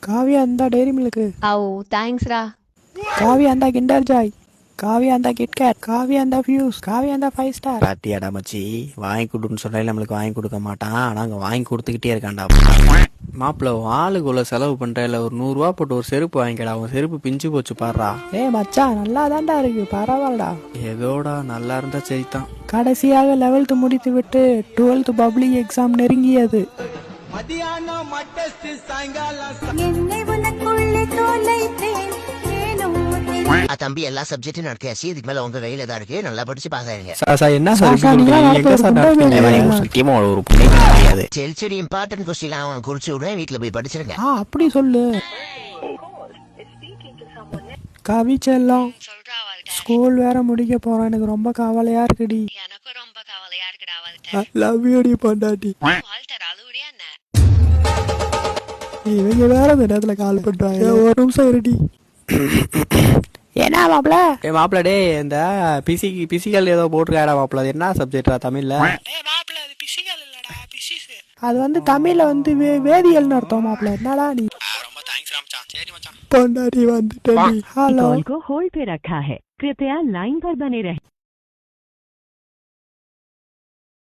காவியா அந்த dairy milk, அவு தேங்க்ஸ்ரா. காவியா அந்த கிண்டர் ஜாய், காவியா அந்த கிட்கேட், காவியா அந்த ஃபியூஸ், காவியா அந்த 5 ஸ்டார். பாத்தியாடா மச்சி, வாங்கி கொடுன்னு சொன்னாலே நம்மளுக்கு வாங்கி கொடுக்க மாட்டான். ஆனால் அங்கே வாங்கி கொடுத்துக்கிட்டே இருக்கான்டா. மாப்பிள்ள ஆளுக்குள்ள செலவு பண்ணுறல ஒரு 100 ரூபா போட்டு ஒரு செருப்பு வாங்கிக்கடா. அவன் செருப்பு பிஞ்சு போச்சு பாடுறா. மச்சான் நல்லா தான்டா இருக்கு, பரவாயில்லடா. ஏதோடா நல்லா இருந்தா சரிதான். கடைசியாக 11th முடித்து விட்டு 12th பப்ளிக் எக்ஸாம் நெருங்கியது. தம்பி எல்லா சப்ஜெக்டும் நடத்தியாச்சு. இதுக்கு மேல உங்க கையில தான் இருக்கு. நல்லா படிச்சு பாஸ் ஆயிருங்க. என்ன சரி சரி இம்பார்ட்டன்ட் கொஸ்டின் அவன் குறிச்சு விடுவேன். வீட்டுல போய் படிச்சிருங்க. அப்படி சொல்லு. கவி செல்லம், ஸ்கூல் வேற முடிக்க போறேன். எனக்கு ரொம்ப கவலையா இருக்குடி. எனக்கும் ரொம்ப கவலையா இருக்குடா. லவ் யூ டி பொண்டாட்டி. இவங்க வேற இந்த நேரத்துல கால் பண்றாங்க. ஒரு நிமிஷம் இருடி. என்ன மாப்பிள? மாப்பிள்ள டே இந்த பிசிக்கல் ஏதோ போட்டிருக்காடா மாப்பிள்ள. அது என்ன சப்ஜெக்டா தமிழ்ல? அது வந்து தமிழ்ல வந்து வேதியியல்னு அர்த்தம் மாப்பிள்ள. என்னடா நீ? ரொம்ப தேங்க்ஸ் ராமச்சான். சரி மச்சான். பொண்டாட்டி வந்துட்டேன். ஹலோ. कॉल को होल्ड पे रखा है, कृपया लाइन पर बने रहें.